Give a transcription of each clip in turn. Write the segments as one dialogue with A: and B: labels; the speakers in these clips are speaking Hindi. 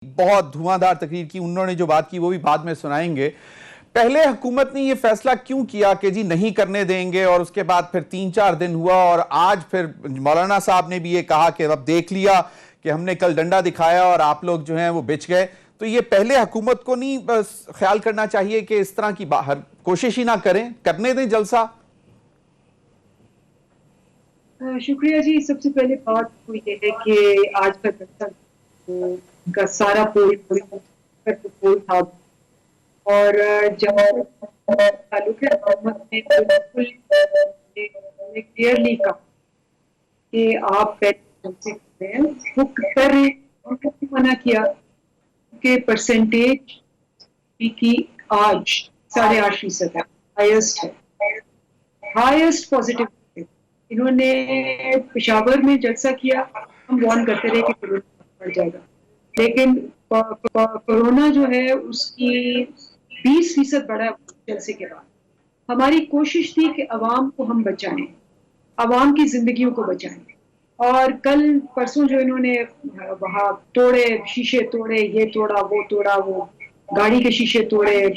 A: बहुत धुआंधार तकरीर की, उन्होंने जो बात की वो भी बाद में सुनाएंगे। पहले हुकूमत ने ये फैसला क्यों किया कि जी नहीं करने देंगे, और उसके बाद फिर 3-4 दिन हुआ और आज फिर मौलाना साहब ने भी ये कहा कि अब देख लिया कि हमने कल डंडा दिखाया और आप लोग जो हैं वो बिच गए। तो ये पहले हुकूमत को नहीं बस ख्याल करना चाहिए कि इस तरह की बाहर कोशिश ही ना करें, करने दें जलसा?
B: शुक्रिया जी। सबसे पहले बात तो ये है कि आज का जलसा का सारा पोल था, और जब ताल्लुक हुकूमत ने बिल्कुल क्लियरली कहा कि आप जलसे कर रहे हैं, वो कर रहे हैं। उनको मना किया कि परसेंटेज की आज 8.5% है, हाईएस्ट है, हाईएस्ट पॉजिटिव। इन्होंने पेशावर में जलसा किया, हम वार्न करते रहे कि कोरोना बढ़ जाएगा, लेकिन कोरोना जो है उसकी 20% बढ़ा जलसे के बाद। हमारी कोशिश थी कि अवाम को हम बचाएं, अवाम की जिंदगियों को बचाएं। और कल परसों जो इन्होंने वहां तोड़े, शीशे तोड़े, ये तोड़ा, वो गाड़ी के शीशे तोड़े,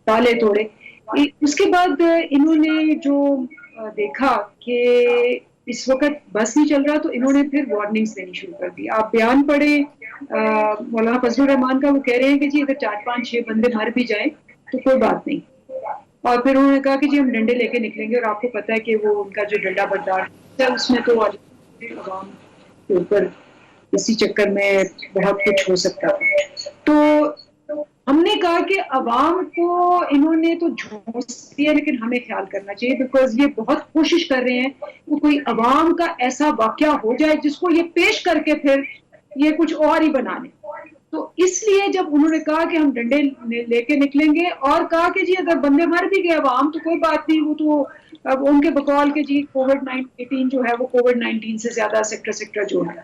B: ताले तोड़े, उसके बाद इन्होंने जो देखा कि इस वक्त बस नहीं चल रहा, तो इन्होंने फिर वार्निंग्स देनी शुरू कर दी। आप बयान पढ़े मौलाना फजलुर रहमान का, वो कह रहे हैं कि जी अगर 4-5-6 बंदे मर भी जाएं तो कोई बात नहीं। और फिर उन्होंने कहा कि जी हम डंडे लेके निकलेंगे, और आपको पता है कि वो उनका जो डंडा बरदार है उसमें तो आवाम के ऊपर इसी चक्कर में बहुत कुछ हो सकता है। तो हमने कहा कि अवाम को इन्होंने तो झोंस दिया, लेकिन हमें ख्याल करना चाहिए, बिकॉज ये बहुत कोशिश कर रहे हैं कि कोई अवाम का ऐसा वाकया हो जाए जिसको ये पेश करके फिर ये कुछ और ही बना लें। तो इसलिए जब उन्होंने कहा कि हम डंडे लेके निकलेंगे, और कहा कि जी अगर बंदे मर भी गए अवाम तो कोई बात नहीं, वो तो अब उनके बकौल के जी कोविड-19 जो है वो कोविड-19 से ज्यादा सेक्टर जो है,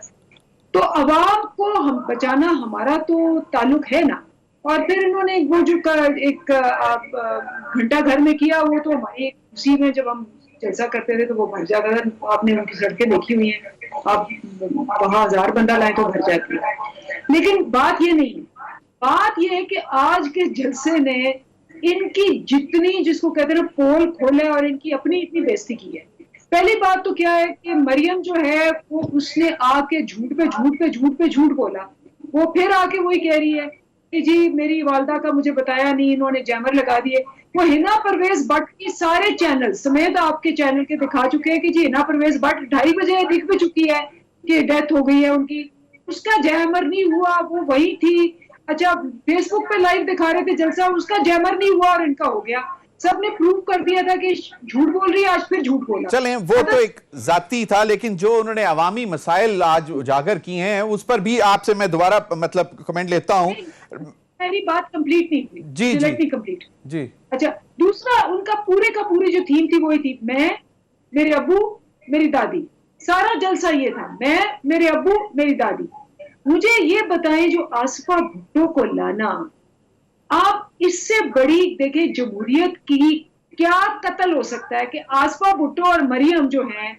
B: तो अवाम को हम बचाना हमारा तो ताल्लुक है ना। और फिर इन्होंने वो जो एक घंटा घर में किया, वो तो हमारी उसी में जब हम जलसा करते थे तो वो भर जाता था। आपने उनकी सड़कें देखी हुई हैं, आप वहां 1000 बंदा लाए तो भर जाती है। लेकिन बात ये नहीं है, बात ये है कि आज के जलसे ने इनकी जितनी, जिसको कहते हैं पोल खोले, और इनकी अपनी इतनी बेइज्जती की है। पहली बात तो क्या है कि मरियम जो है वो उसने आके झूठ पे झूठ बोला। वो फिर आके वही कह रही है कि जी मेरी वालदा का मुझे बताया नहीं, इन्होंने जैमर लगा दिए। वो हिना परवेज भट्ट की सारे चैनल समेत आपके चैनल के दिखा चुके हैं कि जी हिना परवेज भट्ट 2:30 बजे दिख भी चुकी है कि डेथ हो गई है उनकी, उसका जैमर नहीं हुआ, वो वही थी। अच्छा, फेसबुक पे लाइव दिखा रहे थे जलसा, उसका जैमर नहीं हुआ और इनका हो गया। सबने प्रूव कर दिया था कि झूठ बोल रही है, आज फिर झूठ बोला।
A: चलें, वो तो एक जाती था, लेकिन जो उन्होंने अवामी मसाइल आज उजागर किए हैं उस पर भी आपसे मैं दोबारा मतलब कमेंट लेता हूं।
B: मेरी बात कंप्लीट नहीं हुई
A: जी जी
B: कंप्लीट
A: जी।
B: अच्छा, दूसरा उनका पूरे का पूरी जो थीम थी वही थी, मैं, मेरे अब्बू, मेरी दादी। सारा जलसा ये था, मैं, मेरे अब्बू, मेरी दादी। मुझे ये बताएं, जो आसफा भुट्टो को लाना, आप इससे बड़ी देखिए जमहूरियत की क्या कत्ल हो सकता है कि आसफा भुट्टो और मरियम जो है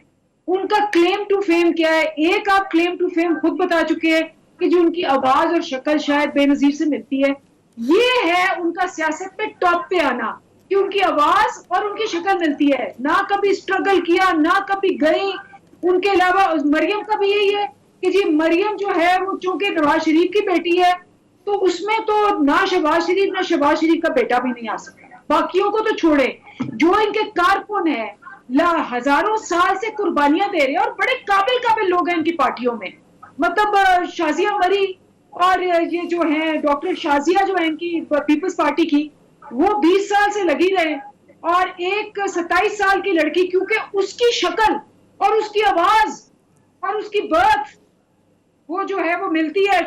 B: उनका क्लेम टू फेम क्या है। एक आप क्लेम टू फेम खुद बता चुके हैं कि जो उनकी आवाज और शक्ल शायद बेनजीर से मिलती है। ये है उनका सियासत पे टॉप पे आना कि उनकी आवाज और उनकी शक्ल मिलती है। ना कभी स्ट्रगल किया, ना कभी गई। उनके अलावा मरियम का भी यही है कि जी मरियम जो है वो चूंकि नवाज शरीफ की बेटी है, तो उसमें तो ना शहबाज शरीफ का बेटा भी नहीं आ सकता। बाकियों को तो छोड़े, जो इनके कारकुन है हजारों साल से कुर्बानियां दे रहे हैं, और बड़े काबिल लोग हैं इनकी पार्टियों में। मतलब शाजिया मरी और ये जो है डॉक्टर शाजिया जो है इनकी पीपल्स पार्टी की, वो 20 साल से लगी रहे। और एक 27 साल की लड़की, क्योंकि उसकी शक्ल और उसकी आवाज और उसकी बर्थ वो जो है वो मिलती है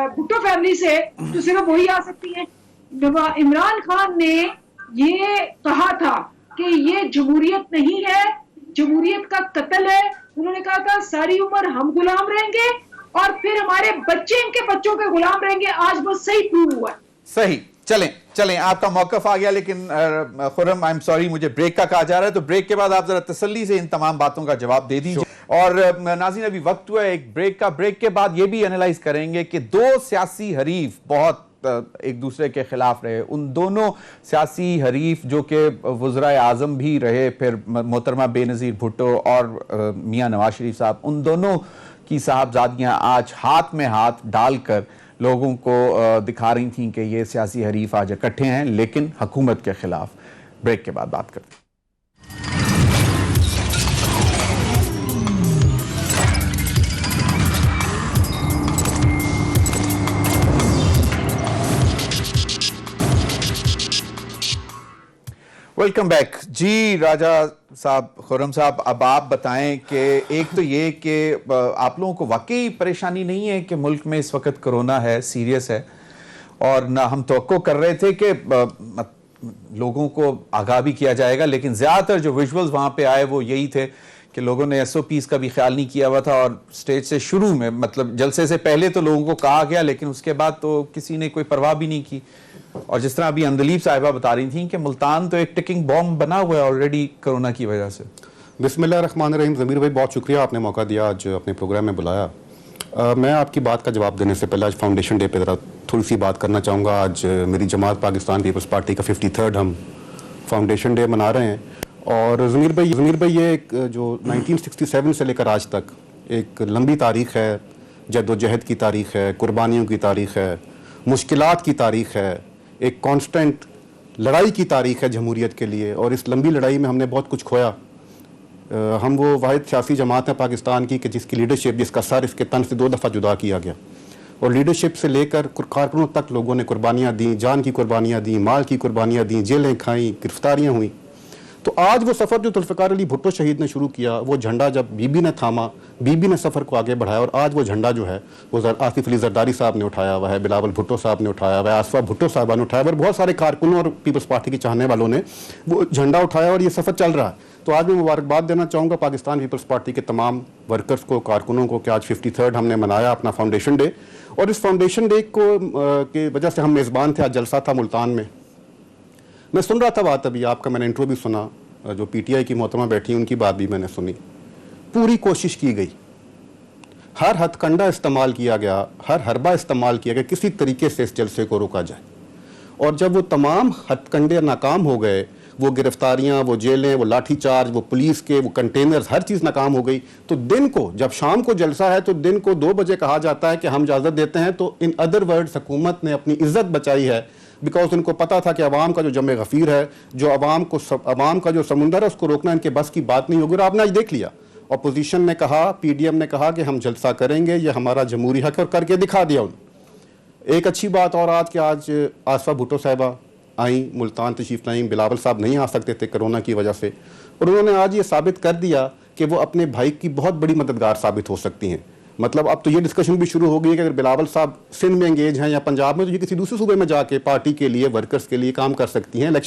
B: भुट्टो फैमिली से, तो सिर्फ वही आ सकती है। इमरान खान ने ये कहा था कि ये जमहूरियत नहीं है, जमहूरियत का कत्ल है। उन्होंने कहा था सारी उम्र हम गुलाम रहेंगे और फिर हमारे बच्चे इनके बच्चों के गुलाम रहेंगे। आज बस सही प्रूव हुआ।
A: सही। चलें आपका मौकफ आ गया, लेकिन खुर्रम आई एम सॉरी, मुझे ब्रेक का कहा जा रहा है, तो ब्रेक के बाद आप जरा तसल्ली से इन तमाम बातों का जवाब दे दीजिए। और नाज़रीन अभी वक्त हुआ है एक ब्रेक का। ब्रेक के बाद ये भी एनालाइज करेंगे कि दो सियासी हरीफ बहुत एक दूसरे के खिलाफ रहे, उन दोनों सियासी हरीफ जो कि वज़राए आज़म भी रहे, फिर मोहतरमा बेनज़ीर भुट्टो और मियां नवाज शरीफ साहब, उन दोनों की साहबजादियां आज हाथ में हाथ डालकर लोगों को दिखा रही थीं कि ये सियासी हरीफ आज इकट्ठे हैं लेकिन हुकूमत के खिलाफ। ब्रेक के बाद बात करते हैं। वेलकम बैक जी। राजा साहब, खुर्रम साहब, अब आप बताएं कि एक तो ये कि आप लोगों को वाकई परेशानी नहीं है कि मुल्क में इस वक्त कोरोना है, सीरियस है, और ना हम तवक्को कर रहे थे कि लोगों को आगाह भी किया जाएगा, लेकिन ज़्यादातर जो विजुअल्स वहाँ पे आए वो यही थे कि लोगों ने SOPs का भी ख्याल नहीं किया हुआ था, और स्टेज से शुरू में मतलब जलसे से पहले तो लोगों को कहा गया, लेकिन उसके बाद तो किसी ने कोई परवाह भी नहीं की। और जिस तरह अभी अंदलीब साहिबा बता रही थी कि मुल्तान तो एक टिकिंग बॉम्ब बना हुआ है ऑलरेडी कोरोना की वजह से।
C: बिस्मिल्लाहिर्रहमानिर्रहीम। ज़मीर भाई बहुत शुक्रिया, आपने मौका दिया, आज अपने प्रोग्राम में बुलाया। मैं आपकी बात का जवाब देने से पहले आज फाउंडेशन डे पे ज़रा थोड़ी सी बात करना चाहूँगा। आज मेरी जमात पाकिस्तान पीपल्स पार्टी का 53rd हम फाउंडेशन डे मना रहे हैं। और ज़मीर भाई ये एक जो 1967 से लेकर आज तक एक लंबी तारीख़ है, जद्दोजहद की तारीख़ है, कुर्बानियों की तारीख़ है, मुश्किलात की तारीख़ है, एक कांस्टेंट लड़ाई की तारीख़ है जमहूरियत के लिए। और इस लंबी लड़ाई में हमने बहुत कुछ खोया। हम वो वाहिद सियासी जमात है पाकिस्तान की कि जिसकी लीडरशिप, जिसका सर इसके तन से 2 दफ़ा जुदा किया गया, और लीडरशिप से लेकर कारकुनों तक लोगों ने कुर्बानियाँ दी, जान की कुर्बानियाँ दी, माल की कुर्बानियाँ दी, जेलें खाई, गिरफ्तारियाँ हुई। तो आज वो सफ़र जो जुल्फ़िकार अली भुट्टो शहीद ने शुरू किया, वो झंडा जब बीबी ने थामा, बीबी ने सफ़र को आगे बढ़ाया, और आज वो झंडा जो है वो आसिफ अली जरदारी साहब ने उठाया हुआ है, बिलावल भुट्टो साहब ने उठाया हुआ है, आसफा भुट्टो साहबा ने उठाया हुआ है, और बहुत सारे कारकुनों और पीपल्स पार्टी के चाहने वालों ने वो झंडा उठाया, और ये सफ़र चल रहा है। तो आज मैं मुबारकबाद देना चाहूँगा पाकिस्तान पीपल्स पार्टी के तमाम वर्कर्स को, कारकुनों को, कि आज 53rd हमने मनाया अपना फाउंडेशन डे। और इस फाउंडेशन डे को की वजह से हम मेज़बान थे। आज जलसा था मुल्तान में। मैं सुन रहा था बात, अभी आपका मैंने इंट्रो भी सुना, जो PTI की मोहतरमा बैठी उनकी बात भी मैंने सुनी। पूरी कोशिश की गई, हर हथकंडा इस्तेमाल किया गया, हर हरबा इस्तेमाल किया गया, किसी तरीके से इस जलसे को रोका जाए। और जब वो तमाम हथकंडे नाकाम हो गए, वो गिरफ्तारियां, वो जेलें, वो लाठीचार्ज, वो पुलिस के वो कंटेनर्स, हर चीज़ नाकाम हो गई, तो दिन को, जब शाम को जलसा है तो दिन को 2 बजे कहा जाता है कि हम इजाज़त देते हैं। तो इन अदर वर्ड्स हुकूमत ने अपनी इज्जत बचाई है, बिकॉज उनको पता था कि अवाम का जो जमे गफ़ीर है, जो अवाम का जो समुंदर है, उसको रोकना इनके बस की बात नहीं होगी। और आपने आज देख लिया, अपोजिशन ने कहा, PDM ने कहा कि हम जलसा करेंगे, ये हमारा जमहूरी हक है, और करके दिखा दिया उन्होंने। एक अच्छी बात और आज कि आज आसफा भुट्टो साहिबा आई, मुल्तान तशरीफ़ लाई। बिलावल साहब नहीं आ सकते थे कोरोना की वजह से, और उन्होंने आज ये साबित कर दिया कि वो अपने भाई की बहुत बड़ी मददगार साबित हो सकती हैं। मतलब अब तो ये डिस्कशन भी शुरू हो गई कि अगर बिलावल साहब सिंध में एंगेज हैं या पंजाब में, तो ये किसी दूसरे सूबे में जाके पार्टी के लिए, वर्कर्स के लिए काम कर सकती हैं।